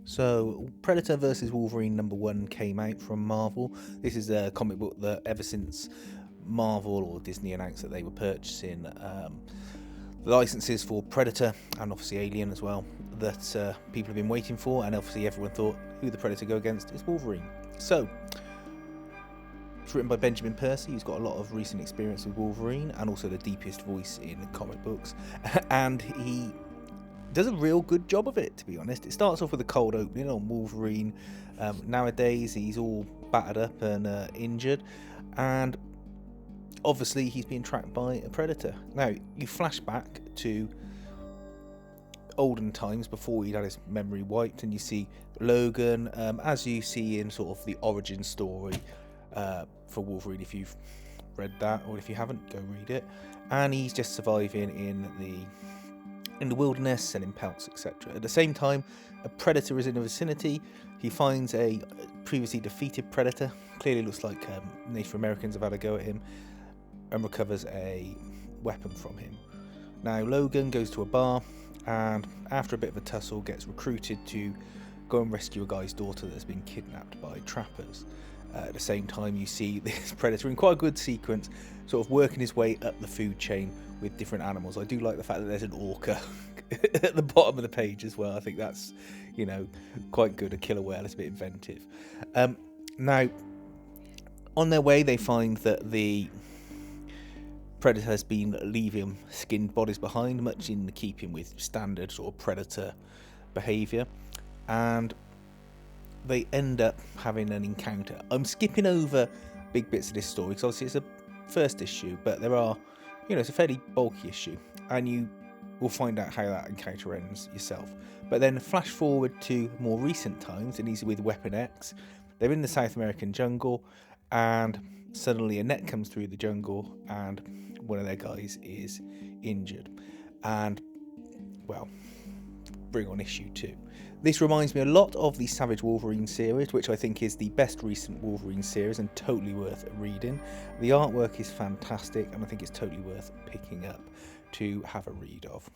So, Predator versus Wolverine #1 came out from Marvel. This is a comic book that ever since Marvel or Disney announced that they were purchasing licenses for Predator and obviously Alien as well, that people have been waiting for, and obviously everyone thought, who the Predator go against is Wolverine. So, it's written by Benjamin Percy, who's got a lot of recent experience with Wolverine and also the deepest voice in comic books, and he does a real good job of it, to be honest. It starts off with a cold opening on Wolverine. Nowadays he's all battered up and injured, and obviously he's being tracked by a predator. Now you flash back to olden times before he'd had his memory wiped, and you see Logan, as you see in sort of the origin story for Wolverine, if you've read that, or if you haven't, go read it. And he's just surviving in the wilderness, selling pelts, etc. At the same time, a predator is in the vicinity. He finds a previously defeated predator, clearly looks like Native Americans have had a go at him, and recovers a weapon from him. Now Logan goes to a bar, and after a bit of a tussle gets recruited to go and rescue a guy's daughter that's been kidnapped by trappers. At the same time, you see this predator in quite a good sequence, sort of working his way up the food chain with different animals. I do like the fact that there's an orca at the bottom of the page as well. I think that's, quite good. A killer whale is a bit inventive. Now, on their way, they find that the predator has been leaving skinned bodies behind, much in keeping with standard sort of predator behaviour, and they end up having an encounter. I'm skipping over big bits of this story because obviously it's a first issue, but there are, it's a fairly bulky issue, and you will find out how that encounter ends yourself. But then flash forward to more recent times, and he's with Weapon X. They're in the South American jungle, and suddenly a net comes through the jungle, and one of their guys is injured. And, well, bring on issue 2. This reminds me a lot of the Savage Wolverine series, which I think is the best recent Wolverine series and totally worth reading. The artwork is fantastic, and I think it's totally worth picking up to have a read of.